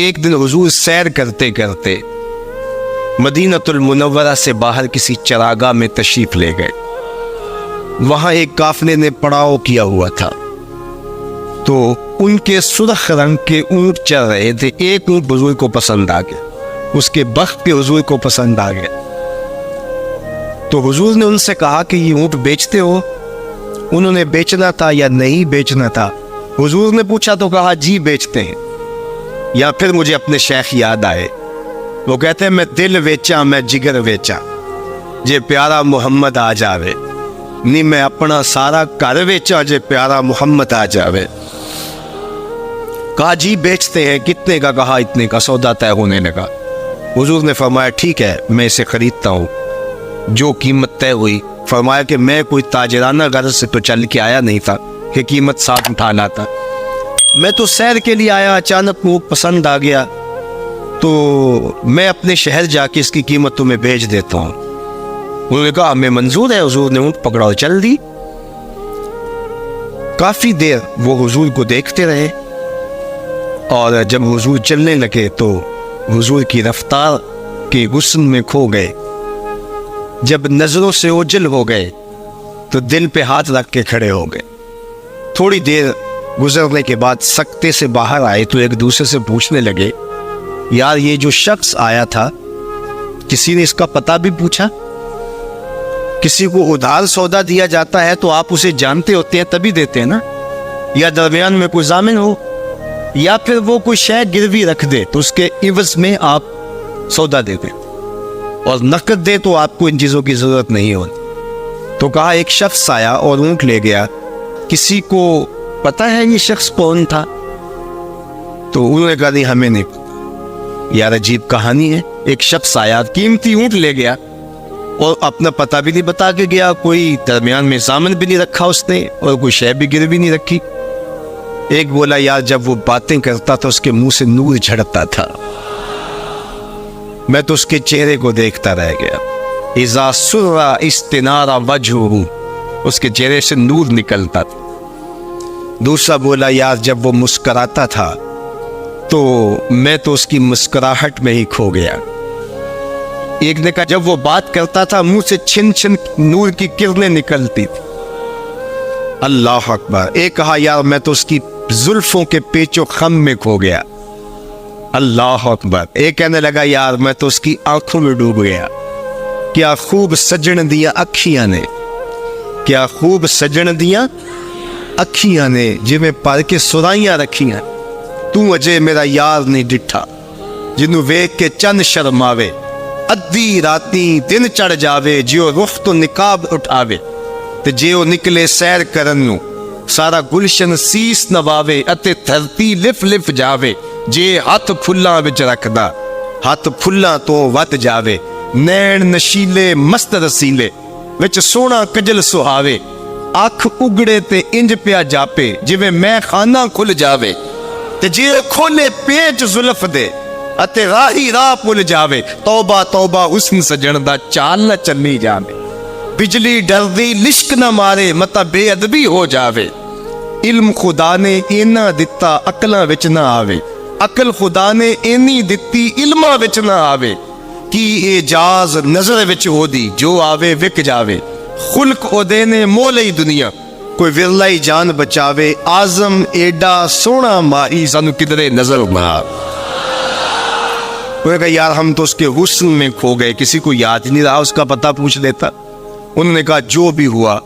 ایک دن حضور سیر کرتے کرتے مدینہ المنورہ سے باہر کسی چراگاہ میں تشریف لے گئے. وہاں ایک قافلے نے پڑاؤ کیا ہوا تھا، تو ان کے سرخ رنگ کے اونٹ چل رہے تھے. ایک اونٹ حضور کو پسند آ گیا، اس کے بخت پہ حضور کو پسند آ گیا. تو حضور نے ان سے کہا کہ یہ اونٹ بیچتے ہو؟ انہوں نے بیچنا تھا یا نہیں بیچنا تھا. حضور نے پوچھا تو کہا جی بیچتے ہیں. یا پھر مجھے اپنے شیخ یاد آئے، وہ کہتے ہیں میں دل ویچا میں جگر ویچا جے پیارا محمد آ جاوے، نہیں میں اپنا سارا گھر ویچا جے پیارا محمد آ جاوے. کہا جی بیچتے ہیں. کتنے کا؟ کہا اتنے کا. سودا طے ہونے لگا. حضور نے فرمایا ٹھیک ہے میں اسے خریدتا ہوں. جو قیمت طے ہوئی، فرمایا کہ میں کوئی تاجرانہ غرض سے تو چل کے آیا نہیں تھا کہ قیمت ساتھ اٹھا لاتا. میں تو سیر کے لیے آیا، اچانک وہ پسند آ گیا تو میں اپنے شہر جا کے اس کی قیمت تمہیں بھیج دیتا ہوں. انہوں نے کہا ہمیں منظور ہے. حضور نے اونٹ پکڑا اور چل دی. کافی دیر وہ حضور کو دیکھتے رہے، اور جب حضور چلنے لگے تو حضور کی رفتار کے حسن میں کھو گئے. جب نظروں سے اوجھل ہو گئے تو دل پہ ہاتھ رکھ کے کھڑے ہو گئے. تھوڑی دیر گزرنے کے بعد سکتے سے باہر آئے تو ایک دوسرے سے پوچھنے لگے یار یہ جو شخص آیا تھا کسی نے اس کا پتہ بھی پوچھا؟ کسی کو ادھار سودا دیا جاتا ہے تو آپ اسے جانتے ہوتے ہیں تبھی دیتے ہیں نا، یا درمیان میں کوئی ضامن ہو، یا پھر وہ کوئی شے گروی رکھ دے تو اس کے عوض میں آپ سودا دے دیں، اور نقد دے تو آپ کو ان چیزوں کی ضرورت نہیں ہوتی. تو کہا ایک شخص آیا اور اونٹ لے گیا، کسی کو پتہ ہے یہ شخص کون تھا؟ تو انہوں نے کہا نہیں ہمیں نہیں پتا. یار عجیب کہانی ہے، ایک شخص آیا قیمتی اونٹ لے گیا اور اپنا پتہ بھی نہیں بتا کے گیا، کوئی درمیان میں ضامن بھی نہیں رکھا اس نے، اور کوئی شے بھی گروی نہیں رکھی. ایک بولا یار جب وہ باتیں کرتا تھا اس کے منہ سے نور جھڑتا تھا، میں تو اس کے چہرے کو دیکھتا رہ گیا. اذا سرّ استنارا وجہہ، اس کے چہرے سے نور نکلتا تھا. دوسرا بولا یار جب وہ مسکراتا تھا تو میں تو اس کی مسکراہٹ میں ہی کھو گیا. ایک نے کہا جب وہ بات کرتا تھا منہ سے چھن چھن نور کی کرنیں نکلتی تھی. اللہ اکبر. ایک کہا یار میں تو اس کی زلفوں کے پیچ و خم میں کھو گیا. اللہ اکبر. ایک کہنے لگا یار میں تو اس کی آنکھوں میں ڈوب گیا. کیا خوب سجن دیا اکھیاں نے، کیا خوب سجن دیا اکھیاں نے جویں پر کے سرائیاں رکھیاں. تو اجے میرا یار نہیں ڈٹھا جنوں ویکھ کے چند شرماوے. ادھی راتی دن چڑھ جاوے جیو رخ تو نقاب اٹھاوے. تے جیو نکلے سیر کرن نو سارا گلشن سیس نواوے. اتے دھرتی لف لف جاوے جے ہاتھ پھلاں وچ رکھدا ہاتھ پھلاں تو ود جاوے. نین نشیلے مست رسیلے وچ سونا کجل سہاوے. اکھ اگڑے تے انج پیا جاپے جویں میں خانہ کھل جاوے. تے جے کھولے پیچ زلف دے اتے راہی راہ پل جاوے. توبہ توبہ حسن سجن دا چال نہ چلی جاوے. بجلی ڈردی لشک نہ مارے متا بے ادبی ہو جاوے. علم خدا نے اینا دتا عقلاں وچ نہ آوے. عقل خدا نے اینی دتی علماں وچ نہ آوے. کی اعجاز نظر وچ ہو دی جو آوے وک جاوے. خلق او دے نے مولئی دنیا کوئی ورلائی جان بچاوے. آزم ایڈا سونا ماہی سانو کدرے نظر نہ آوے. وہ کہا یار ہم تو اس کے حسن میں کھو گئے، کسی کو یاد نہیں رہا اس کا پتہ پوچھ لیتا. انہوں نے کہا جو بھی ہوا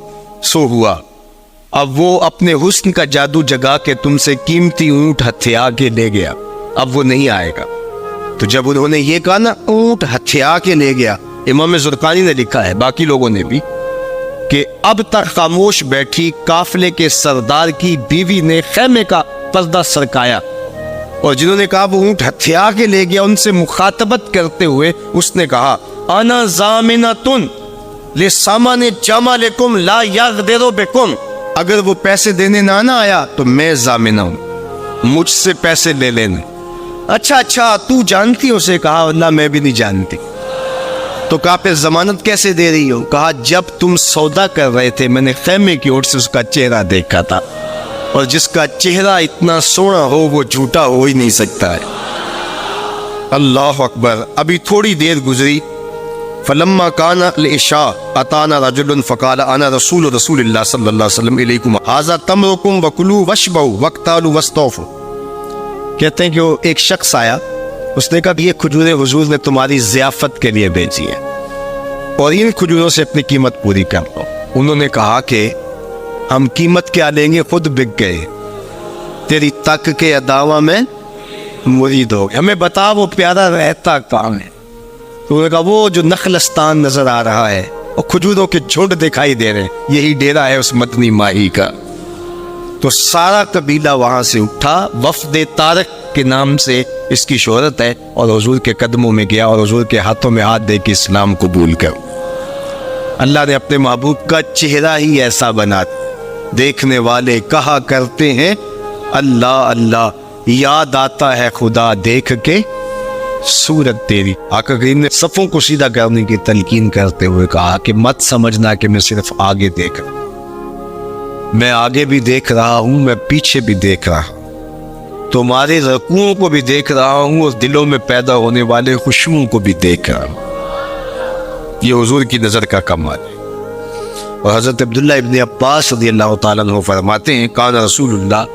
سو ہوا. اب وہ اپنے حسن کا جادو جگا کے تم سے قیمتی اونٹ ہتھیا کے لے گیا، اب وہ نہیں آئے گا. تو جب انہوں نے یہ کہا نا اونٹ ہتھیا کے لے گیا، امام زرقانی نے لکھا ہے باقی لوگوں نے بھی کہ اب تک خاموش بیٹھی قافلے کے سردار کی بیوی نے خیمے کا پردہ سرکایا، اور جنہوں نے کہا وہ اونٹ ہتھیا کے لے گیا ان سے مخاطبت کرتے ہوئے اس نے کہا انا ضامنۃ لسامان جمالکم لا یغدر بکم. اگر وہ پیسے دینے نہ آیا تو میں ضامنہ ہوں، مجھ سے پیسے لے لینا. اچھا تو جانتی اسے؟ کہا اللہ میں بھی نہیں جانتی. تو کہا پھر ضمانت کیسے دے رہی ہو؟ کہا جب تم سودا کر رہے تھے میں نے خیمے کی اوٹ سے اس کا چہرہ دیکھا تھا، اور جس کا چہرہ اتنا سونا ہو وہ جھوٹا ہو ہی نہیں سکتا ہے. اللہ اکبر. ابھی تھوڑی دیر گزری. فلما کان العشاء اتانا رجل فقال انا رسول اللہ صلی اللہ علیہ وسلم الیکم ھذا تمرکم وکلوا واشبعوا واقتالوا واستوفوا. کہتے ہیں کہ وہ ایک شخص آیا, اس نے کہا کہ یہ کھجوریں حضور نے تمہاری ضیافت کے لیے بھیجی ہیں اور ان کھجوروں سے اپنی قیمت پوری کر لو. انہوں نے کہا کہ ہم قیمت کیا لیں گے, خود بک گئے, تیری تک کے اداوا میں مرید ہو گئے, ہمیں بتا وہ پیارا رہتا کام ہے. تو انہوں نے کہا وہ جو نخلستان نظر آ رہا ہے اور کھجوروں کے جھنڈ دکھائی دے رہے ہیں, یہی ڈیرا ہے اس مدنی ماہی کا. تو سارا قبیلہ وہاں سے اٹھا, وفد طارق کے نام سے اس کی شہرت ہے, اور حضور کے قدموں میں گیا اور حضور کے ہاتھوں میں ہاتھ دے کے اسلام قبول کر. اللہ نے اپنے محبوب کا چہرہ ہی ایسا بنا دیا, دیکھنے والے کہا کرتے ہیں اللہ اللہ, یاد آتا ہے خدا دیکھ کے صورت تیری. آقا کریم نے صفوں کو سیدھا کرنے کی تلقین کرتے ہوئے کہا کہ مت سمجھنا کہ میں صرف آگے دیکھ رہا ہوں, میں آگے بھی دیکھ رہا ہوں, میں پیچھے بھی دیکھ رہا ہوں, تمہارے رکوعوں کو بھی دیکھ رہا ہوں اور دلوں میں پیدا ہونے والے خوشیوں کو بھی دیکھ رہا ہوں. یہ حضور کی نظر کا کمال ہے. اور حضرت عبداللہ ابن عباس رضی اللہ تعالیٰ عنہ فرماتے ہیں کان رسول اللہ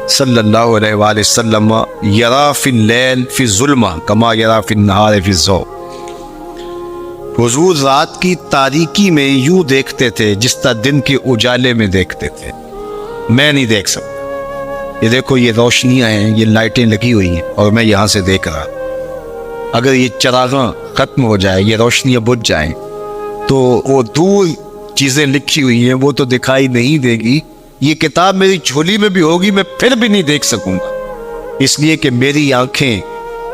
صلی اللہ علیہ وآلہ وسلم یرا فی اللیل فی الظلمہ کما یرا فی النہار فی الضوء. حضور رات کی تاریکی میں یوں دیکھتے تھے جس طرح دن کے اجالے میں دیکھتے تھے. میں نہیں دیکھ سکتا, یہ دیکھو یہ روشنیاں ہیں, یہ لائٹیں لگی ہوئی ہیں اور میں یہاں سے دیکھ رہا. اگر یہ چراغاں ختم ہو جائے, یہ روشنیاں بجھ جائیں, تو وہ دور چیزیں لکھی ہوئی ہیں وہ تو دکھائی نہیں دے گی. یہ کتاب میری جھولی میں بھی ہوگی, میں پھر بھی نہیں دیکھ سکوں گا, اس لیے کہ میری آنکھیں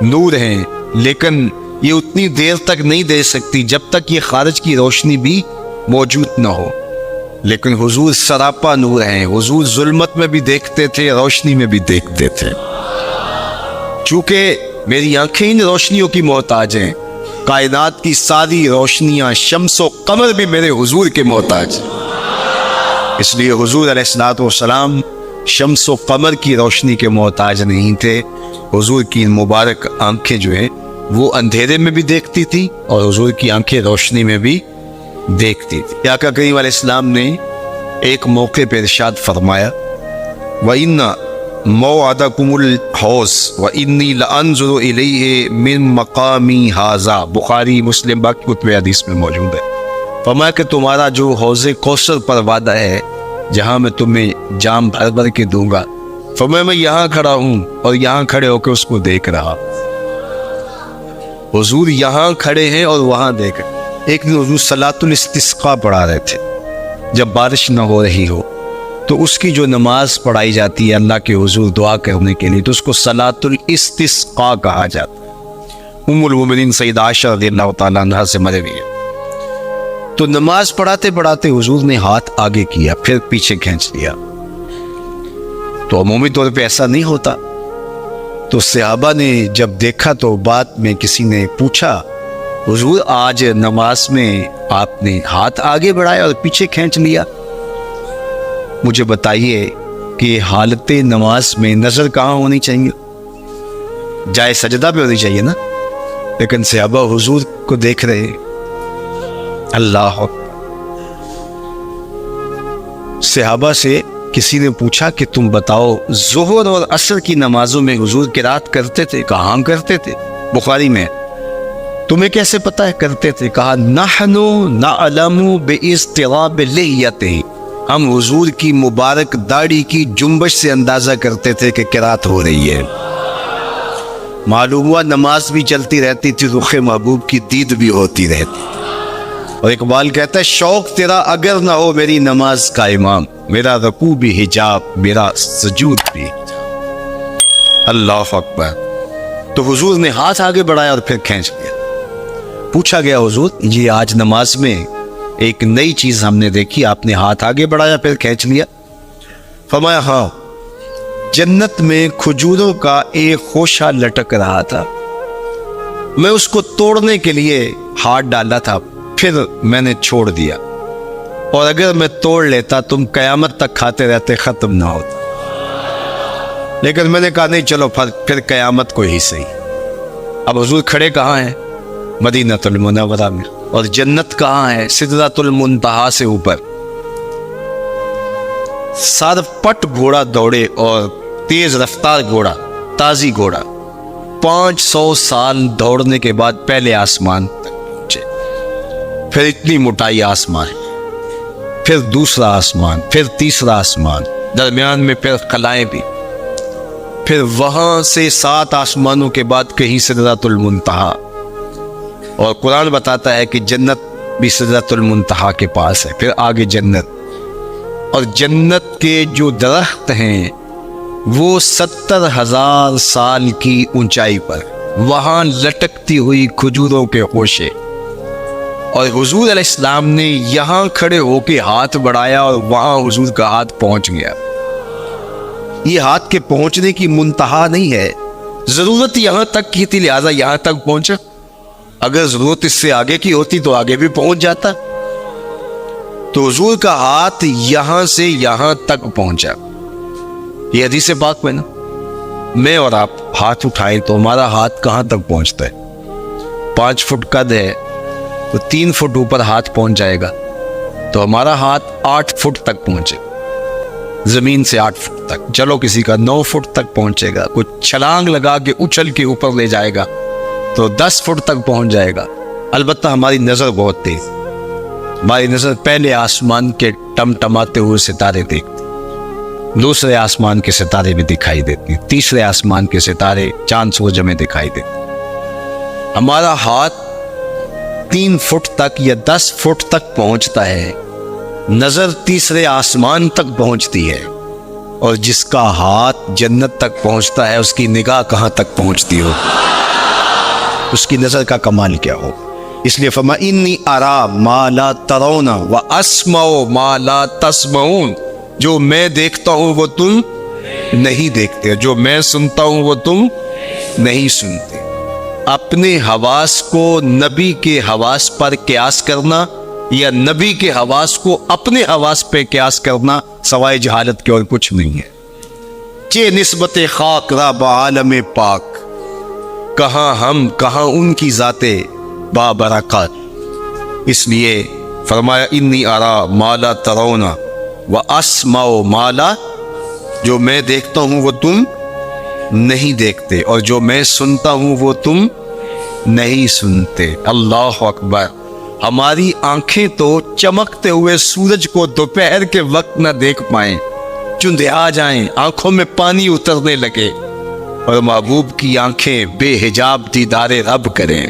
نور ہیں, لیکن یہ اتنی دیر تک نہیں دے سکتی جب تک یہ خارج کی روشنی بھی موجود نہ ہو. لیکن حضور سراپا نور ہیں, حضور ظلمت میں بھی دیکھتے تھے, روشنی میں بھی دیکھتے تھے. چونکہ میری آنکھیں ان روشنیوں کی محتاج ہیں, کائنات کی ساری روشنیاں شمس و قمر بھی میرے حضور کے محتاج ہیں. اس لیے حضور علیہ الصلوۃ والسلام شمس و قمر کی روشنی کے محتاج نہیں تھے. حضور کی مبارک آنکھیں جو ہیں وہ اندھیرے میں بھی دیکھتی تھی اور حضور کی آنکھیں روشنی میں بھی دیکھتی تھی. آقا کریم علیہ السلام نے ایک موقع پہ ارشاد فرمایا وَإِنَّ مَوْعَدَكُمُ الْحَوْضُ وَإِنِّي لَأَنظُرُ إِلَيْهِ مِن مَقَامِي هَذَا. بخاری مسلم باقی کتب حدیث میں موجود ہے. فرمایا کہ تمہارا جو حوض کوثر پر وعدہ ہے جہاں میں تمہیں جام بھر بھر کے دوں گا, فرمایا میں یہاں کھڑا ہوں اور یہاں کھڑے ہو کے اس کو دیکھ رہا. حضور یہاں کھڑے ہیں اور وہاں دیکھ رہے. ایک دن حضور صلاۃ الاستسقاء پڑھا رہے تھے, جب بارش نہ ہو رہی ہو تو اس کی جو نماز پڑھائی جاتی ہے اللہ کے حضور دعا کرنے کے لیے, تو اس کو صلاۃ الاستسقاء کہا جاتا ہے. ام المومنین سیدہ عائشہ رضی اللہ تعالیٰ عنہا سے مروی ہے. تو نماز پڑھاتے پڑھاتے حضور نے ہاتھ آگے کیا پھر پیچھے کھینچ لیا. تو عمومی طور پہ ایسا نہیں ہوتا. تو صحابہ نے جب دیکھا تو بعد میں کسی نے پوچھا حضور آج نماز میں آپ نے ہاتھ آگے بڑھایا اور پیچھے کھینچ لیا, مجھے بتائیے کہ حالت نماز میں نظر کہاں ہونی چاہیے؟ جائے سجدہ پہ ہونی چاہیے نا, لیکن صحابہ حضور کو دیکھ رہے. اللہ صحابہ سے کسی نے پوچھا کہ تم بتاؤ ظہر اور عصر کی نمازوں میں حضور قرات کرتے تھے؟ کہاں کرتے تھے؟ بخاری میں. تمہیں کیسے پتہ ہے کرتے تھے؟ کہا نحنو نعلم باضطراب لحیتہ, ہم حضور کی مبارک داڑھی کی جنبش سے اندازہ کرتے تھے کہ قرات ہو رہی ہے. معلوم ہوا نماز بھی چلتی رہتی تھی, رخ محبوب کی دید بھی ہوتی رہتی. اور اقبال کہتا ہے شوق تیرا اگر نہ ہو میری نماز کا امام, میرا رکوع بھی حجاب میرا سجود بھی حجاب. اللہ اکبر. تو حضور نے ہاتھ آگے بڑھایا اور پھر کھینچ لیا. پوچھا گیا حضور یہ آج نماز میں ایک نئی چیز ہم نے دیکھی, آپ نے ہاتھ آگے بڑھایا پھر کھینچ لیا. فرمایا ہاں, جنت میں کھجوروں کا ایک خوشہ لٹک رہا تھا, میں اس کو توڑنے کے لیے ہاتھ ڈالا تھا, پھر میں نے چھوڑ دیا, اور اگر میں توڑ لیتا تم قیامت تک کھاتے رہتے, ختم نہ ہوتا. لیکن میں نے کہا نہیں چلو پھر قیامت کو ہی صحیح. اب حضور کھڑے کہاں ہیں؟ مدینۃ المنورہ میں. اور جنت کہاں ہے؟ سدرۃ المنتہا سے اوپر. سرپٹ گھوڑا دوڑے اور تیز رفتار گھوڑا، تازی گھوڑا، 500 سال دوڑنے کے بعد پہلے آسمان تک پہنچے. پھر اتنی موٹائی آسمان، پھر دوسرا آسمان، پھر تیسرا آسمان، درمیان میں پھر خلائیں بھی. پھر وہاں سے 7 آسمانوں کے بعد کہیں سدرۃ المنتہا. اور قرآن بتاتا ہے کہ جنت بھی سدرۃ المنتہا کے پاس ہے. پھر آگے جنت. اور جنت کے جو درخت ہیں وہ 70,000 سال کی اونچائی پر، وہاں لٹکتی ہوئی کھجوروں کے خوشے. اور حضور علیہ السلام نے یہاں کھڑے ہو کے ہاتھ بڑھایا اور وہاں حضور کا ہاتھ پہنچ گیا. یہ ہاتھ کے پہنچنے کی منتہا نہیں ہے، ضرورت یہاں تک کی تھی لہٰذا یہاں تک پہنچا. اگر ضرورت اس سے آگے کی ہوتی تو آگے بھی پہنچ جاتا. تو حضور کا ہاتھ یہاں سے یہاں تک پہنچا. یہ حدیث پاک میں نا، میں اور آپ ہاتھ اٹھائیں تو ہمارا ہاتھ کہاں تک پہنچتا ہے؟ 5 فٹ قد ہے تو 3 فٹ اوپر ہاتھ پہنچ جائے گا، تو ہمارا ہاتھ 8 فٹ تک پہنچے، زمین سے 8 فٹ تک. چلو کسی کا 9 فٹ تک پہنچے گا، کچھ چھلانگ لگا کے اچھل کے اوپر لے جائے گا تو 10 فٹ تک پہنچ جائے گا. البتہ ہماری نظر بہت تیز، ہماری نظر پہلے آسمان کے ٹمٹماتے ہوئے ستارے دیکھتی، دوسرے آسمان کے ستارے بھی دکھائی دیتی، تیسرے آسمان کے ستارے چاند سورج میں دکھائی دیتے. ہمارا ہاتھ 3 فٹ تک یا 10 فٹ تک پہنچتا ہے، نظر تیسرے آسمان تک پہنچتی ہے. اور جس کا ہاتھ جنت تک پہنچتا ہے اس کی نگاہ کہاں تک پہنچتی ہو، اس کی نظر کا کمال کیا ہو. اس لیے فرما انی ارا ما لا ترون واسمع ما لا تسمعون. جو میں دیکھتا ہوں وہ تم نہیں دیکھتے، جو میں سنتا ہوں وہ تم نہیں سنتے. اپنے حواس کو نبی کے حواس پر قیاس کرنا یا نبی کے حواس کو اپنے حواس پہ قیاس کرنا سوائے جہالت کے اور کچھ نہیں ہے. چے نسبت خاک را بعالم پاک، کہاں ہم کہاں ان کی ذاتیں بابرکات. اس لیے فرمایا انی ارا ما لا ترون واسمع ما لا، جو میں دیکھتا ہوں وہ تم نہیں دیکھتے اور جو میں سنتا ہوں وہ تم نہیں سنتے. اللہ اکبر. ہماری آنکھیں تو چمکتے ہوئے سورج کو دوپہر کے وقت نہ دیکھ پائیں، چندے آ جائیں، آنکھوں میں پانی اترنے لگے، اور محبوب کی آنکھیں بے حجاب دیدار رب کریں.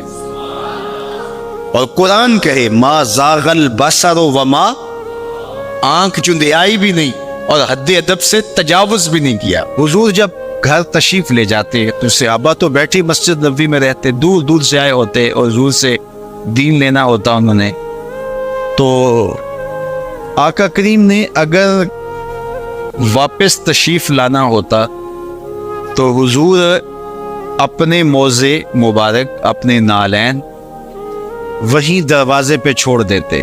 اور قرآن کہے ما زاغ البصر وما، آنکھ چندیائی بھی نہیں اور حد ادب سے تجاوز بھی نہیں کیا. حضور جب گھر تشریف لے جاتے تو صحابہ تو بیٹھی مسجد نبوی میں رہتے، دور دور سے آئے ہوتے اور حضور سے دین لینا ہوتا انہوں نے. تو آقا کریم نے اگر واپس تشریف لانا ہوتا تو حضور اپنے موزے مبارک، اپنے نالین وہیں دروازے پہ چھوڑ دیتے.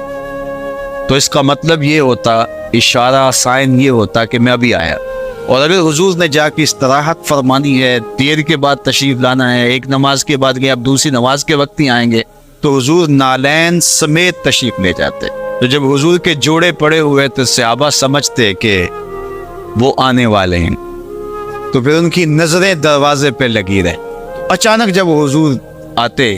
تو اس کا مطلب یہ ہوتا، اشارہ سائن یہ ہوتا کہ میں ابھی آیا. اور اگر حضور نے جا کے استراحت فرمانی ہے، دیر کے بعد تشریف لانا ہے، ایک نماز کے بعد گئے اب دوسری نماز کے وقت ہی آئیں گے، تو حضور نالین سمیت تشریف لے جاتے. تو جب حضور کے جوڑے پڑے ہوئے تو صحابہ سمجھتے کہ وہ آنے والے ہیں، تو پھر ان کی نظریں دروازے پہ لگی رہے. اچانک جب حضور آتے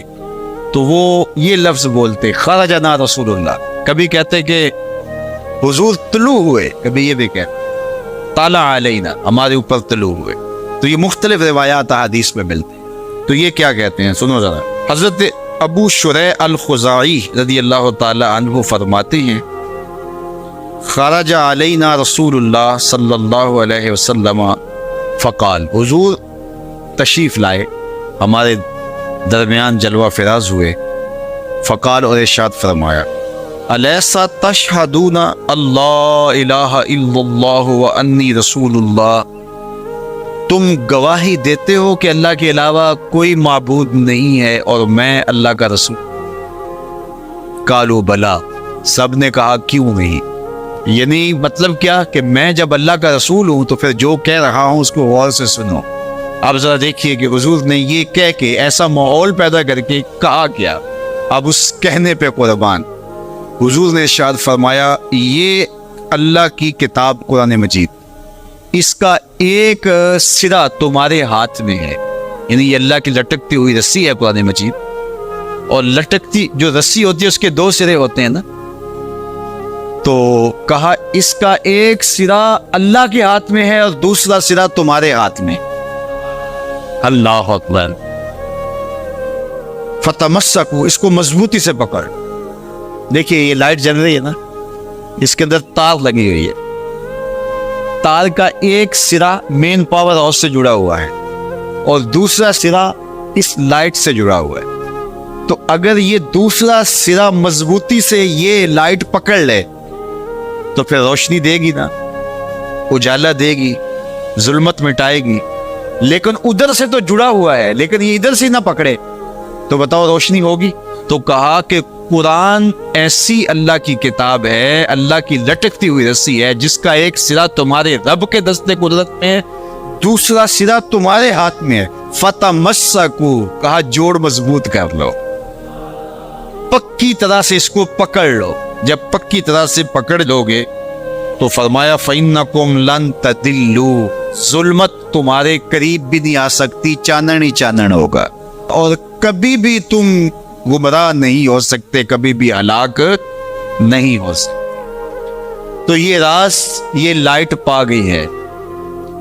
تو وہ یہ لفظ بولتے خرجنا رسول اللہ. کبھی کہتے کہ حضور طلوع ہوئے، کبھی یہ بھی کہتے طلع علینا، ہمارے اوپر طلوع ہوئے. تو یہ مختلف روایات حدیث میں ملتے ہیں. تو یہ کیا کہتے ہیں سنو ذرا. حضرت ابو شریح الخزاعی رضی اللہ تعالی عنہ فرماتے ہیں خرج علینا رسول اللہ صلی اللہ علیہ وسلم فقال، حضور تشریف لائے، ہمارے درمیان جلوہ فراز ہوئے. فقال، اور ارشاد فرمایا الیسا تشہدون اللہ الہ الا اللہ وانی رسول اللہ، تم گواہی دیتے ہو کہ اللہ کے علاوہ کوئی معبود نہیں ہے اور میں اللہ کا رسول. قالوا بلا، سب نے کہا کیوں نہیں. یعنی مطلب کیا کہ میں جب اللہ کا رسول ہوں تو پھر جو کہہ رہا ہوں اس کو غور سے سنو. اب ذرا دیکھیے کہ حضور نے یہ کہہ کے ایسا ماحول پیدا کر کے کہا کیا، اب اس کہنے پہ قربان حضور نے ارشاد فرمایا یہ اللہ کی کتاب قرآن مجید، اس کا ایک سرا تمہارے ہاتھ میں ہے، یعنی یہ اللہ کی لٹکتی ہوئی رسی ہے قرآن مجید، اور لٹکتی جو رسی ہوتی ہے اس کے 2 سرے ہوتے ہیں نا، تو کہا اس کا ایک سرا اللہ کے ہاتھ میں ہے اور دوسرا سرا تمہارے ہاتھ میں۔ اللہ اکبر۔ فتمسکو، اس کو مضبوطی سے پکڑ۔ دیکھیے یہ لائٹ جل رہی ہے نا، اس کے اندر تار لگی ہوئی ہے، تار کا ایک سرا مین پاور ہاؤس سے جڑا ہوا ہے اور دوسرا سرا اس لائٹ سے جڑا ہوا ہے۔ تو اگر یہ دوسرا سرا مضبوطی سے یہ لائٹ پکڑ لے تو پھر روشنی دے گی نا، اجالا دے گی، ظلمت مٹائے گی، لیکن ادھر سے تو جڑا ہوا ہے، لیکن یہ ادھر سے نہ پکڑے تو بتاؤ روشنی ہوگی؟ تو کہا کہ قرآن ایسی اللہ کی کتاب ہے، اللہ کی لٹکتی ہوئی رسی ہے، جس کا ایک سرا تمہارے رب کے دستے قدرت میں ہے، دوسرا سرا تمہارے ہاتھ میں ہے۔ فتمسکو، کہا جوڑ مضبوط کر لو، پکی طرح سے اس کو پکڑ لو۔ جب پکی طرح سے پکڑ لو گے تو فرمایا فَإِنَّكُمْ لَن تَضِلُّوا، ظلمت تمہارے قریب بھی نہیں آ سکتی، چانن ہی چانن ہوگا، اور کبھی بھی تم گمراہ نہیں ہو سکتے، کبھی بھی ہلاک نہیں ہو سکتے۔ تو یہ راز یہ لائٹ پا گئی ہے،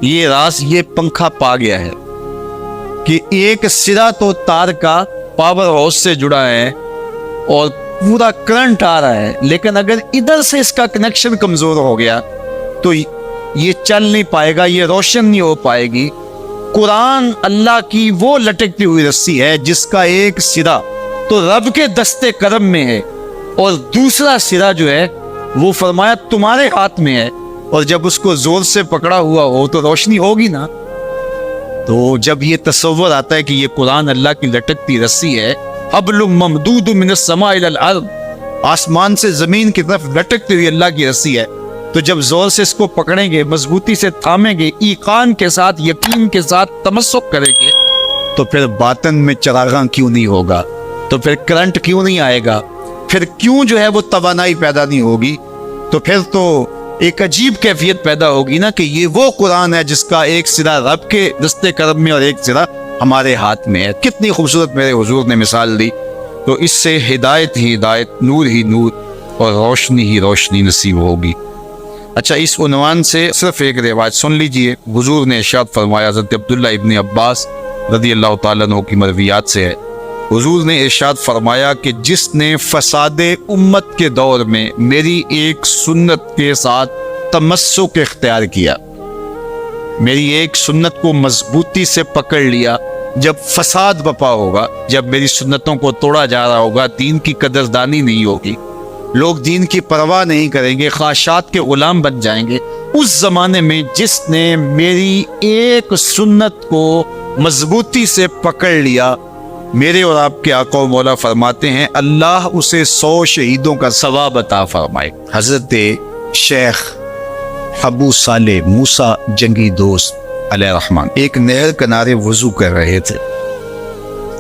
یہ راز یہ پنکھا پا گیا ہے کہ ایک سرا تو تار کا پاور ہاؤس سے جڑا ہے اور پورا کرنٹ آ رہا ہے، لیکن اگر ادھر سے اس کا کنیکشن کمزور ہو گیا تو یہ چل نہیں پائے گا، یہ روشن نہیں ہو پائے گی۔ قرآن اللہ کی وہ لٹکتی ہوئی رسی ہے جس کا ایک سرا تو رب کے دستے کرم میں ہے اور دوسرا سرا جو ہے وہ فرمایا تمہارے ہاتھ میں ہے، اور جب اس کو زور سے پکڑا ہوا ہو تو روشنی ہوگی نا۔ تو جب یہ تصور آتا ہے کہ یہ قرآن اللہ کی لٹکتی رسی ہے، حبل ممدود من السماء الى الارض، آسمان سے زمین کی طرف لٹکتی ہوئی اللہ کی رسی ہے، تو جب زور سے اس کو پکڑیں گے، مضبوطی سے تھامیں گے، ایقان کے ساتھ، یقین کے ساتھ تمسک کریں گے، تو پھر باطن میں چراغاں کیوں نہیں ہوگا، تو پھر کرنٹ کیوں نہیں آئے گا، پھر کیوں جو ہے وہ توانائی پیدا نہیں ہوگی، تو پھر تو ایک عجیب کیفیت پیدا ہوگی نا کہ یہ وہ قرآن ہے جس کا ایک سرا رب کے دستے کرم میں اور ایک سرا ہمارے ہاتھ میں ہے۔ کتنی خوبصورت میرے حضور نے مثال دی۔ تو اس سے ہدایت ہی ہدایت، نور ہی نور اور روشنی ہی روشنی نصیب ہوگی۔ اچھا، اس عنوان سے صرف ایک روایت سن لیجئے۔ حضور نے ارشاد فرمایا، حضرت عبداللہ ابن عباس رضی اللہ تعالیٰ عنہ کی مرویات سے ہے، حضور نے ارشاد فرمایا کہ جس نے فساد امت کے دور میں میری ایک سنت کے ساتھ تمسک اختیار کیا، میری ایک سنت کو مضبوطی سے پکڑ لیا، جب فساد بپا ہوگا، جب میری سنتوں کو توڑا جا رہا ہوگا، دین کی قدردانی نہیں ہوگی، لوگ دین کی پرواہ نہیں کریں گے، خواہشات کے غلام بن جائیں گے، اس زمانے میں جس نے میری ایک سنت کو مضبوطی سے پکڑ لیا، میرے اور آپ کے آقا و مولا فرماتے ہیں اللہ اسے 100 شہیدوں کا ثواب عطا فرمائے۔ حضرت شیخ ابو صالح موسیٰ جنگی دوست علیہ الرحمن ایک نہر کنارے وضو کر رہے تھے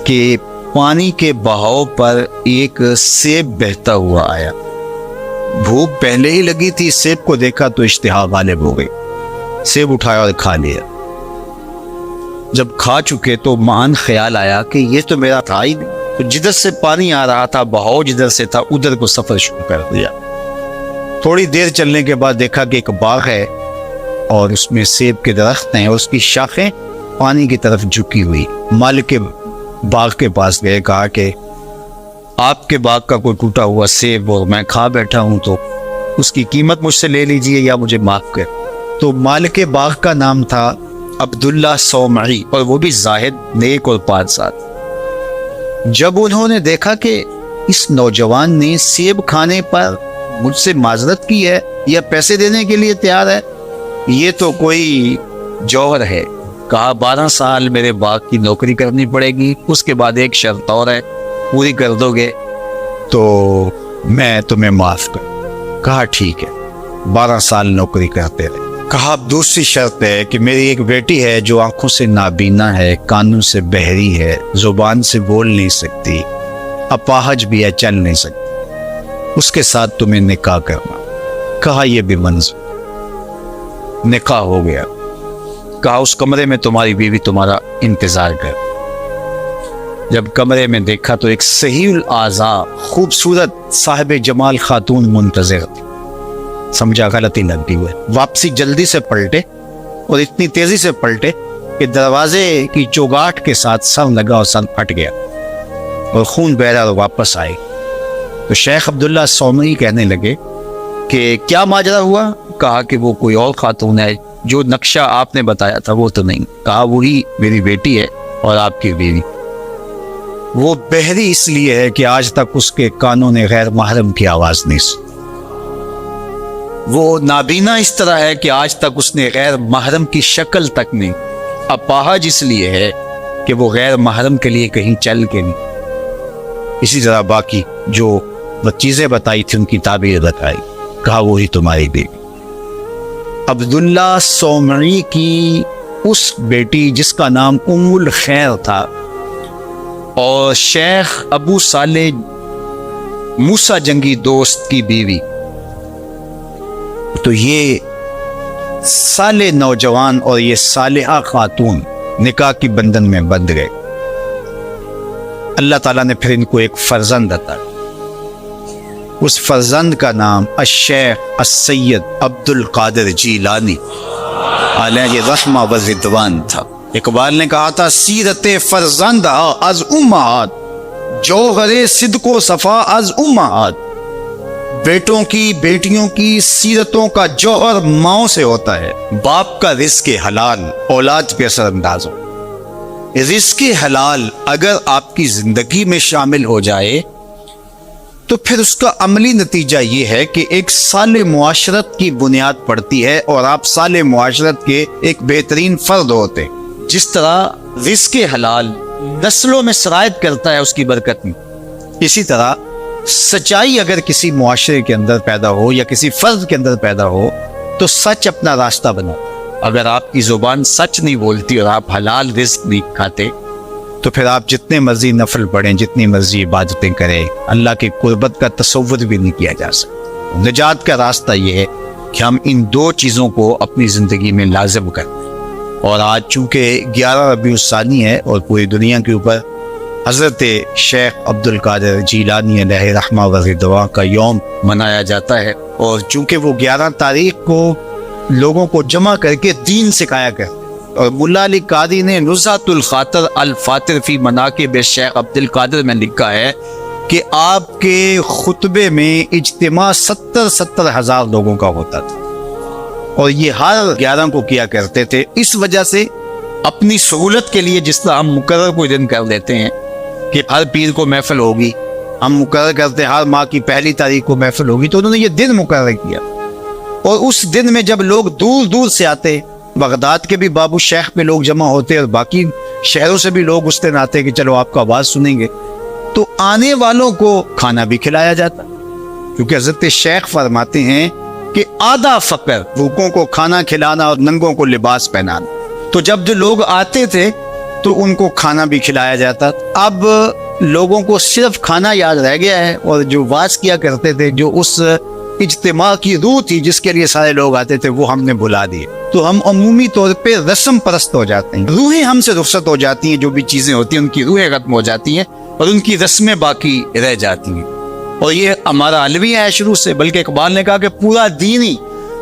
کہ پانی کے بہاؤ پر ایک سیب بہتا ہوا آیا۔ بھوک پہلے ہی لگی تھی، سیب کو دیکھا تو اشتہا غالب ہو گئی، سیب اٹھایا اور کھا لیا۔ جب کھا چکے تو مان خیال آیا کہ یہ تو میرا تھا ہی نہیں، تو جدھر سے پانی آ رہا تھا، بہاؤ جدھر سے تھا، ادھر کو سفر شروع کر دیا۔ تھوڑی دیر چلنے کے بعد دیکھا کہ ایک باغ ہے اور اس میں سیب کے درخت ہیں اور اس کی شاخیں پانی کی طرف جھکی ہوئی۔ مالک کے باغ کے پاس گئے، کہا کہ آپ کے باغ کا کوئی ٹوٹا ہوا سیب اور میں کھا بیٹھا ہوں، تو اس کی قیمت مجھ سے لے لیجئے یا مجھے معاف کر۔ تو مالک باغ کا نام تھا عبداللہ صومعی، اور وہ بھی زاہد، نیک اور پاکزاد۔ جب انہوں نے دیکھا کہ اس نوجوان نے سیب کھانے پر مجھ سے معذرت کی ہے یا پیسے دینے کے لیے تیار ہے، یہ تو کوئی جوہر ہے، کہا 12 سال میرے باغ کی نوکری کرنی پڑے گی، اس کے بعد ایک شرط اور ہے، پوری کر دو گے تو میں تمہیں معاف کر۔ کہا ٹھیک ہے، 12 سال نوکری کرتے رہے۔ کہا اب دوسری شرط ہے کہ میری ایک بیٹی ہے جو آنکھوں سے نابینا ہے، کانوں سے بہری ہے، زبان سے بول نہیں سکتی، اپاہج بھی ہے، چل نہیں سکتی، اس کے ساتھ تمہیں نکاح کرنا۔ کہا یہ بھی منظور۔ نکاح ہو گیا۔ کہا اس کمرے میں تمہاری بیوی تمہارا انتظار کر۔ جب کمرے میں دیکھا تو ایک صحیح الاعضاء خوبصورت صاحب جمال خاتون منتظر تھی۔ سمجھا غلطی لگ گئی ہوئے، واپسی جلدی سے پلٹے اور اتنی تیزی سے پلٹے کہ دروازے کی چوگاٹ کے ساتھ سر لگا اور سر پھٹ گیا اور خون بہ رہا اور واپس آئے۔ تو شیخ عبداللہ سومری کہنے لگے کہ کیا ماجرا ہوا؟ کہا کہ وہ کوئی اور خاتون ہے، جو نقشہ آپ نے بتایا تھا وہ تو نہیں۔ کہا وہی میری بیٹی ہے اور آپ کی بیوی۔ وہ بہری اس لیے ہے کہ آج تک اس کے کانوں نے غیر محرم کی آواز نہیں سنی۔ وہ نابینا اس طرح ہے کہ آج تک اس نے غیر محرم کی شکل تک نہیں۔ اپاہج اس لیے ہے کہ وہ غیر محرم کے لیے کہیں چل کے نہیں۔ اسی طرح باقی جو وہ چیزیں بتائی تھی ان کی تعبیر بتائی۔ کہا وہی تمہاری بیٹی۔ عبداللہ سومری کی اس بیٹی جس کا نام ام الخیر تھا اور شیخ ابو صالح موسیٰ جنگی دوست کی بیوی، تو یہ صالح نوجوان اور یہ صالحہ خاتون نکاح کی بندھن میں بندھ گئے۔ اللہ تعالیٰ نے پھر ان کو ایک فرزند عطا۔ اس فرزند کا نام الشیخ السید عبد القادر جیلانی علیہ رحمہ و رضوان تھا۔ اقبال نے کہا تھا سیرت فرزند از امہات، جوہر صدق و صفا از امہات۔ بیٹوں کی بیٹیوں کی سیرتوں کا جوہر ماؤں سے ہوتا ہے۔ باپ کا رزق حلال اولاد پہ اثر انداز ہو۔ رزق حلال اگر آپ کی زندگی میں شامل ہو جائے تو پھر اس کا عملی نتیجہ یہ ہے کہ ایک صالح معاشرت کی بنیاد پڑتی ہے اور آپ صالح معاشرت کے ایک بہترین فرد ہوتے ہیں۔ جس طرح رزق حلال نسلوں میں سرایت کرتا ہے اس کی برکت میں، اسی طرح سچائی اگر کسی معاشرے کے اندر پیدا ہو یا کسی فرد کے اندر پیدا ہو تو سچ اپنا راستہ بنا۔ اگر آپ کی زبان سچ نہیں بولتی اور آپ حلال رزق نہیں کھاتے تو پھر آپ جتنے مرضی نفل پڑھیں، جتنی مرضی عبادتیں کریں، اللہ کی قربت کا تصور بھی نہیں کیا جا سکتا۔ نجات کا راستہ یہ ہے کہ ہم ان دو چیزوں کو اپنی زندگی میں لازم کریں۔ اور آج چونکہ 11 ربیع الثانی ہے اور پوری دنیا کے اوپر حضرت شیخ عبد القادر جیلانی علیہ رحمہ و رضوان کا یوم منایا جاتا ہے، اور چونکہ وہ 11 تاریخ کو لوگوں کو جمع کر کے دین سکھایا کرتے، اور ملا علی قادری نے نزہۃ الخاطر الفاطر فی مناقب شیخ عبد القادر میں لکھا ہے کہ آپ کے خطبے میں اجتماع 70 ہزار لوگوں کا ہوتا تھا، اور یہ ہر 11 کو کیا کرتے تھے۔ اس وجہ سے اپنی سہولت کے لیے جس طرح ہم مقرر کوئی دن کر دیتے ہیں کہ ہر پیر کو محفل ہوگی، ہم مقرر کرتے ہیں ہر ماہ کی پہلی تاریخ کو محفل ہوگی، تو انہوں نے یہ دن مقرر کیا، اور اس دن میں جب لوگ دور دور سے آتے، بغداد کے بھی بابو شیخ پہ لوگ جمع ہوتے اور باقی شہروں سے بھی لوگ اس دن آتے کہ چلو آپ کا آواز سنیں گے، تو آنے والوں کو کھانا بھی کھلایا جاتا، کیونکہ حضرت شیخ فرماتے ہیں کہ آدھا فقر بھوکوں کو کھانا کھلانا اور ننگوں کو لباس پہنانا۔ تو جب جو لوگ آتے تھے تو ان کو کھانا بھی کھلایا جاتا۔ اب لوگوں کو صرف کھانا یاد رہ گیا ہے، اور جو واز کیا کرتے تھے، جو اس اجتماع کی روح تھی جس کے لیے سارے لوگ آتے تھے، وہ ہم نے بھلا دیے۔ تو ہم عمومی طور پہ رسم پرست ہو جاتے ہیں، روحیں ہم سے رخصت ہو جاتی ہیں، جو بھی چیزیں ہوتی ہیں ان کی روحیں ختم ہو جاتی ہیں اور ان کی رسمیں باقی رہ جاتی ہیں۔ اور یہ ہمارا الویہ ہے شروع سے، بلکہ اقبال نے کہا کہ پورا دین ہی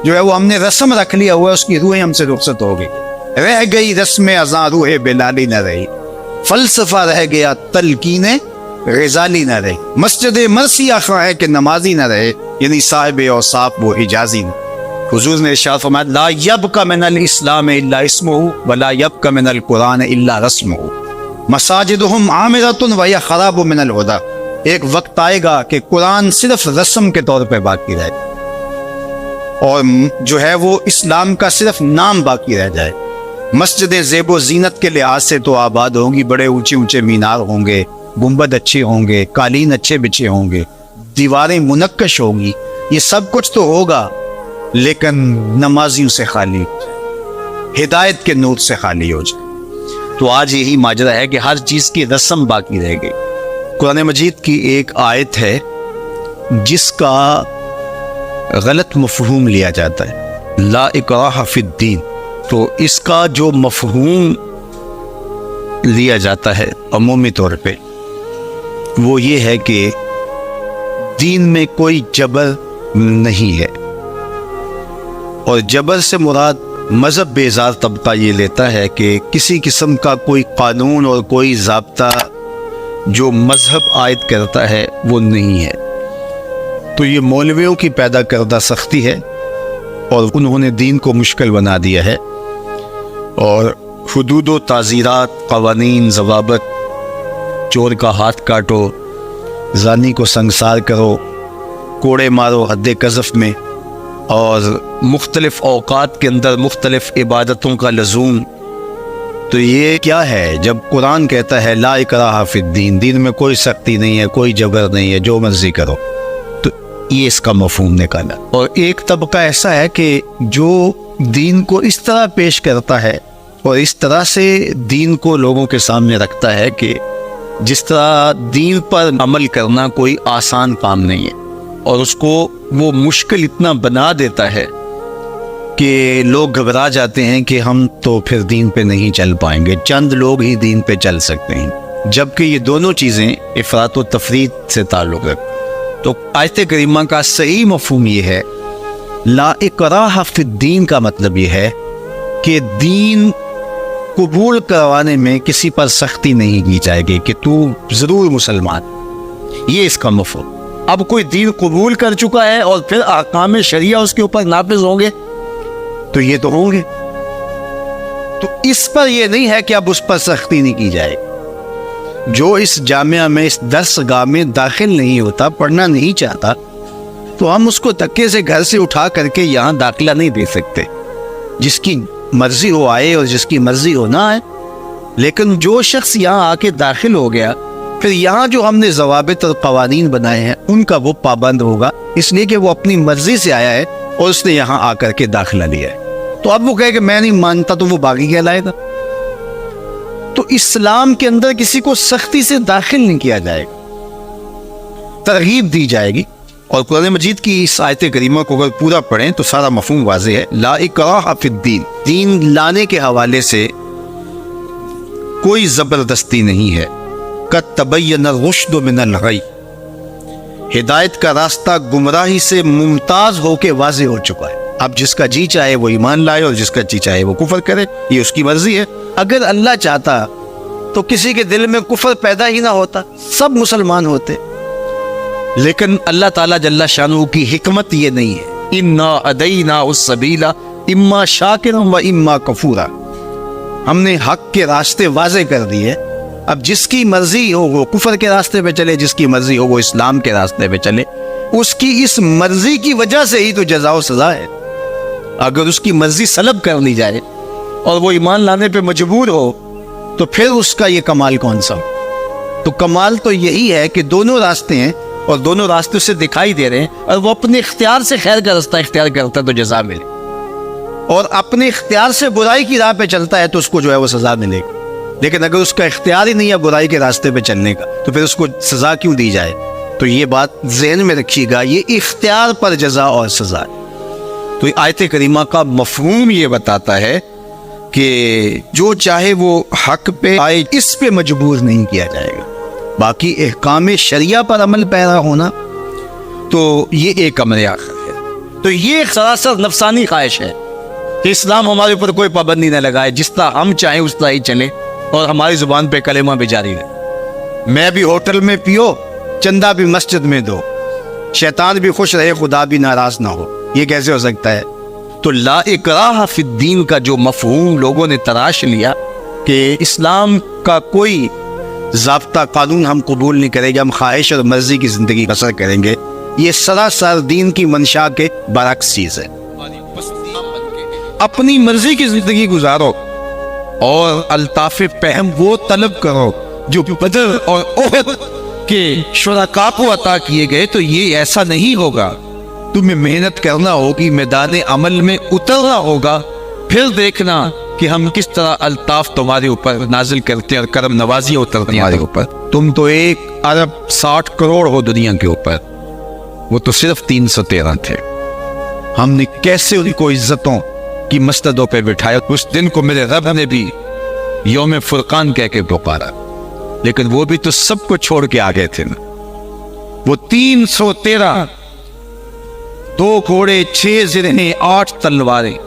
جو ہے وہ ہم نے رسم رکھ لیا ہوا ہے، اس کی روحیں ہم سے رخصت ہو گئی۔ رہ گئی رسم ازاں روح بلالی نہ رہی، فلسفہ رہ گیا تلقین غزالی نہ رہی، مسجد مرثیہ خواہ ہے کہ نمازی نہ رہے، یعنی صاحب اوصاف وہ حجازی نہ۔ حضور نے ارشاد فرمایا لا یبق من الاسلام الا اسمہ ولا یبق من القرآن الا رسمہ، مساجدہم عامرۃ وہی خراب من الہدی۔ ایک وقت آئے گا کہ قرآن صرف رسم کے طور پہ باقی رہے گا، اور جو ہے وہ اسلام کا صرف نام باقی رہ جائے۔ مسجدیں زیب و زینت کے لحاظ سے تو آباد ہوں گی، بڑے اونچے اونچے مینار ہوں گے، گنبد اچھے ہوں گے، قالین اچھے بچھے ہوں گے، دیواریں منقش ہوں گی، یہ سب کچھ تو ہوگا، لیکن نمازیوں سے خالی ہو جائے، ہدایت کے نور سے خالی ہو جائے۔ تو آج یہی ماجرا ہے کہ ہر چیز کی رسم باقی رہ گئی۔ قرآن مجید کی ایک آیت ہے جس کا غلط مفہوم لیا جاتا ہے، لا اکراہ فی الدین۔ تو اس کا جو مفہوم لیا جاتا ہے عمومی طور پہ وہ یہ ہے کہ دین میں کوئی جبر نہیں ہے، اور جبر سے مراد مذہب بیزار طبقہ یہ لیتا ہے کہ کسی قسم کا کوئی قانون اور کوئی ضابطہ جو مذہب عائد کرتا ہے وہ نہیں ہے۔ تو یہ مولویوں کی پیدا کردہ سختی ہے اور انہوں نے دین کو مشکل بنا دیا ہے، اور حدود و تعزیرات، قوانین، ضوابط، چور کا ہاتھ کاٹو، زانی کو سنگسار کرو، کوڑے مارو حد قذف میں، اور مختلف اوقات کے اندر مختلف عبادتوں کا لزوم۔ تو یہ کیا ہے؟ جب قرآن کہتا ہے لا اکراہ فی الدین، دین میں کوئی سختی نہیں ہے، کوئی جبر نہیں ہے، جو مرضی کرو، تو یہ اس کا مفہوم نکالا۔ اور ایک طبقہ ایسا ہے کہ جو دین کو اس طرح پیش کرتا ہے اور اس طرح سے دین کو لوگوں کے سامنے رکھتا ہے کہ جس طرح دین پر عمل کرنا کوئی آسان کام نہیں ہے، اور اس کو وہ مشکل اتنا بنا دیتا ہے کہ لوگ گھبرا جاتے ہیں کہ ہم تو پھر دین پہ نہیں چل پائیں گے، چند لوگ ہی دین پہ چل سکتے ہیں، جبکہ یہ دونوں چیزیں افراط و تفریط سے تعلق رکھتے۔ تو آیت کریمہ کا صحیح مفہوم یہ ہے، لا اکراہ فی الدین کا مطلب یہ ہے کہ دین قبول کروانے میں کسی پر سختی نہیں کی جائے گی کہ تو ضرور مسلمان، یہ اس کا مفہوم۔ اب کوئی دین قبول کر چکا ہے اور پھر احکام شریعہ اس کے اوپر نافذ ہوں گے تو یہ تو ہوں گے، تو اس پر یہ نہیں ہے کہ اب اس پر سختی نہیں کی جائے۔ جو اس جامعہ میں، اس درس گاہ میں داخل نہیں ہوتا، پڑھنا نہیں چاہتا، تو ہم اس کو دھکے سے گھر سے اٹھا کر کے یہاں داخلہ نہیں دے سکتے۔ جس کی مرضی ہو آئے اور جس کی مرضی ہو نہ آئے، لیکن جو شخص یہاں آ کے داخل ہو گیا، پھر یہاں جو ہم نے ضوابط اور قوانین بنائے ہیں ان کا وہ پابند ہوگا، اس لیے کہ وہ اپنی مرضی سے آیا ہے اور اس نے یہاں آ کر کے داخلہ لیا ہے۔ تو اب وہ کہے کہ میں نہیں مانتا، تو وہ باغی کہلائے گا۔ تو اسلام کے اندر کسی کو سختی سے داخل نہیں کیا جائے گا، ترغیب دی جائے گی۔ اور قرآن مجید کی اس آیت کریمہ کو اگر پورا پڑھیں تو سارا مفہوم واضح ہے، لا اکراہ فی الدین، دین لانے کے حوالے سے کوئی زبردستی نہیں ہے۔ قد تبین الرشد من الغی، ہدایت کا راستہ گمراہی سے ممتاز ہو کے واضح ہو چکا ہے۔ اب جس کا جی چاہے وہ ایمان لائے اور جس کا جی چاہے وہ کفر کرے، یہ اس کی مرضی ہے۔ اگر اللہ چاہتا تو کسی کے دل میں کفر پیدا ہی نہ ہوتا، سب مسلمان ہوتے، لیکن اللہ تعالیٰ جل شانہ کی حکمت یہ نہیں ہے۔ انا ادینا السبیل اما شاکرا و اما کفورا، ہم نے حق کے راستے واضح کر دیے، اب جس کی مرضی ہو وہ کفر کے راستے پہ چلے، جس کی مرضی ہو وہ اسلام کے راستے پہ چلے، اس کی اس مرضی کی وجہ سے ہی تو جزا و سزا ہے۔ اگر اس کی مرضی سلب کر لی جائے اور وہ ایمان لانے پہ مجبور ہو تو پھر اس کا یہ کمال کون سا؟ تو کمال تو یہی ہے کہ دونوں راستے ہیں اور دونوں راستے سے دکھائی دے رہے ہیں، اور وہ اپنے اختیار سے خیر کا راستہ اختیار کرتا ہے تو جزا ملے، اور اپنے اختیار سے برائی کی راہ پہ چلتا ہے تو اس کو جو ہے وہ سزا ملے گی۔ لیکن اگر اس کا اختیار ہی نہیں ہے برائی کے راستے پہ چلنے کا تو پھر اس کو سزا کیوں دی جائے؟ تو یہ بات ذہن میں رکھیے گا، یہ اختیار پر جزا اور سزا ہے۔ تو آیت کریمہ کا مفہوم یہ بتاتا ہے کہ جو چاہے وہ حق پہ آئے، اس پہ مجبور نہیں کیا جائے گا۔ باقی احکام شریعہ پر عمل پیرا ہونا تو یہ ایک امر آخر ہے۔ تو یہ سراسر نفسانی خواہش ہے کہ اسلام ہمارے اوپر کوئی پابندی نہ لگائے، جس طرح ہم چاہیں اس طرح ہی چلے، اور ہماری زبان پہ کلمہ بھی جاری رہے۔ میں بھی ہوٹل میں پیو، چندہ بھی مسجد میں دو، شیطان بھی خوش رہے، خدا بھی ناراض نہ ہو، یہ کیسے ہو سکتا ہے؟ تو لا اکراہ فی الدین کا جو مفہوم لوگوں نے تراش لیا کہ اسلام کا کوئی ضابطہ قانون ہم قبول نہیں کریں گے، ہم خواہش اور مرضی کی زندگی بسر کریں گے، یہ سراسر دین کی منشا کے برعکس چیز ہے۔ اپنی مرضی کی زندگی گزارو اور الطاف فہم وہ طلب کرو جو بدر اور احد کے شرکاء کو عطا کیے گئے، تو یہ ایسا نہیں ہوگا تمہیں محنت کرنا ہوگی, میدان عمل میں اترنا ہوگا, پھر دیکھنا کہ ہم کس طرح الطاف تمہارے اوپر نازل کرتے ہیں اور کرم نوازیاں اترتی ہیں تمہارے اوپر. تم تو 1 ارب 60 کروڑ ہو دنیا کے اوپر, وہ تو صرف 313 تھے. ہم نے کیسے ان کو عزتوں کی مسندوں پہ بٹھایا. اس دن کو میرے رب نے بھی یوم فرقان کہہ کے پکارا, لیکن وہ بھی تو سب کو چھوڑ کے آگے تھے نا. وہ 313, 2 گھوڑے, 6 زرہیں, 8 تلواریں,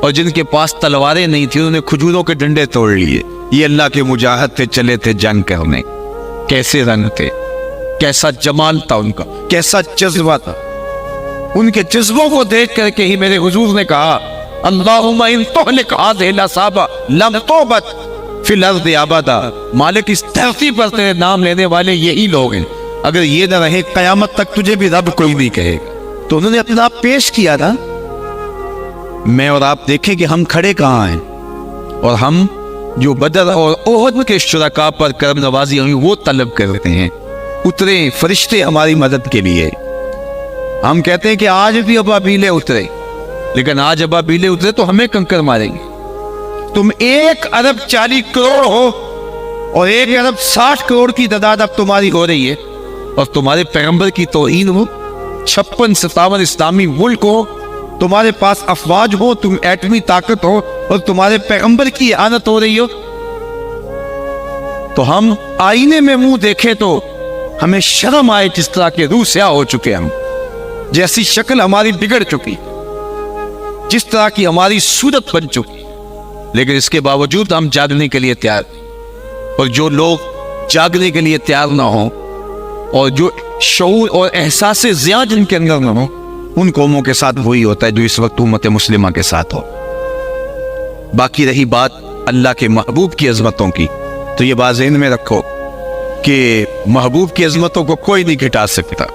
اور جن کے پاس تلواریں نہیں تھی انہوں نے کھجوروں کے ڈنڈے توڑ لیے. یہ اللہ کے مجاہد تھے, چلے تھے جنگ کرنے. کیسے رنگ تھے, کیسا جمال تھا ان کا, کیسا جذبہ تھا. ان کے جذبوں کو دیکھ کر کے ہی میرے حضور نے کہا اللہم ان تہلک هذه العصابہ لم توبت فی الارض ابدا. مالک اس دھرتی پر تیرے نام لینے والے یہی لوگ ہیں, اگر یہ نہ رہے قیامت تک تجھے بھی رب کوئی نہیں کہے گا. تو انہوں نے اپنا آپ پیش کیا تھا. میں اور آپ دیکھیں کہ ہم کھڑے کہاں ہیں, اور ہم جو بدر اور احد کے شرکاء پر کرم نوازی ہوئی وہ طلب کرتے ہیں. اترے فرشتے ہماری مدد کے لیے. ہم کہتے ہیں کہ آج بھی ابابیلے اترے, لیکن آج ابابیلے اترے تو ہمیں کنکر ماریں گے. تم 1 ارب 40 کروڑ ہو اور 1 ارب 60 کروڑ کی تعداد اب تمہاری ہو رہی ہے, اور تمہارے پیغمبر کی توہین ہو. 56-57 اسلامی ملک ہو, تمہارے پاس افواج ہو, تم ایٹمی طاقت ہو, اور تمہارے پیغمبر کی اعانت ہو رہی ہو. تو ہم آئینے میں منہ دیکھیں تو ہمیں شرم آئے, جس طرح کے روح سیاہ ہو چکے ہم, جیسی شکل ہماری بگڑ چکی, جس طرح کی ہماری صورت بن چکی. لیکن اس کے باوجود ہم جاگنے کے لیے تیار نہیں. اور جو لوگ جاگنے کے لیے تیار نہ ہوں, اور جو شعور اور احساس ضیاء جن کے اندر نہ ہو, ان قوموں کے ساتھ وہی ہوتا ہے جو اس وقت امت مسلمہ کے ساتھ ہو. باقی رہی بات اللہ کے محبوب کی عظمتوں کی, تو یہ بات ذہن میں رکھو کہ محبوب کی عظمتوں کو کوئی نہیں گھٹا سکتا.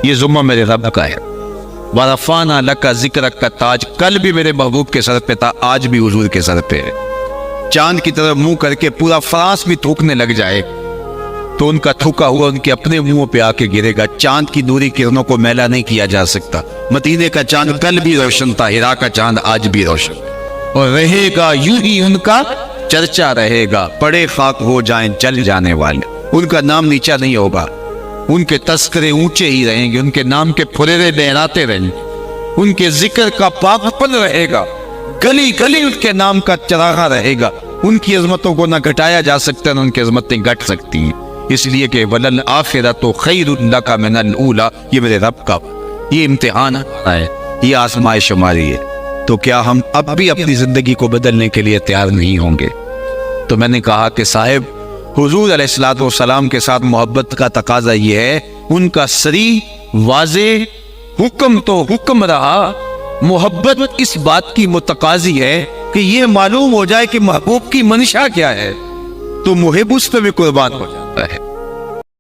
یہ ذمہ میرے رب کا ہے. وَرَفَعْنَا لَكَ ذِكْرَكَ کا تاج کل بھی میرے محبوب کے سر پہ تھا, آج بھی حضور کے سر پہ ہے. چاند کی طرف منہ کر کے پورا فرانس بھی تھوکنے لگ جائے تو ان کا تھوکا ہوا ان کے اپنے منہ پہ آ کے گرے گا. چاند کی نوری کرنوں کو میلا نہیں کیا جا سکتا. مدینے کا چاند کل بھی روشن تھا, ہرا کا چاند آج بھی روشن, اور رہے گا یوں ہی ان کا چرچا رہے گا. پڑے خاک ہو جائیں چل جانے والے, ان کا نام نیچا نہیں ہوگا. ان کے تذکرے اونچے ہی رہیں گے, ان کے نام کے پھریرے لہراتے رہیں گے, ان کے ذکر کا پاک پن رہے گا. گلی گلی ان کے نام کا چراغا رہے گا. ان کی عظمتوں کو نہ گھٹایا جا سکتا, نہ ان کی عظمتیں گھٹ سکتی ہیں. اس لیے کہ وَلَلْآخِرَةُ خَيْرٌ لَكَ مِنَ الْأُولَى, یہ میرے رب کا یہ امتحان ہے, یہ آزمائش ہماری ہے. تو کیا ہم اب بھی اپنی زندگی کو بدلنے کے لیے تیار نہیں ہوں گے؟ تو میں نے کہا کہ صاحب حضور علیہ الصلوۃ والسلام کے ساتھ محبت کا تقاضا یہ ہے, ان کا صریح واضح حکم تو حکم رہا, محبت اس بات کی متقاضی ہے کہ یہ معلوم ہو جائے کہ محبوب کی منشا کیا ہے, تو محب اس پہ بھی قربان ہو جاتا ہے.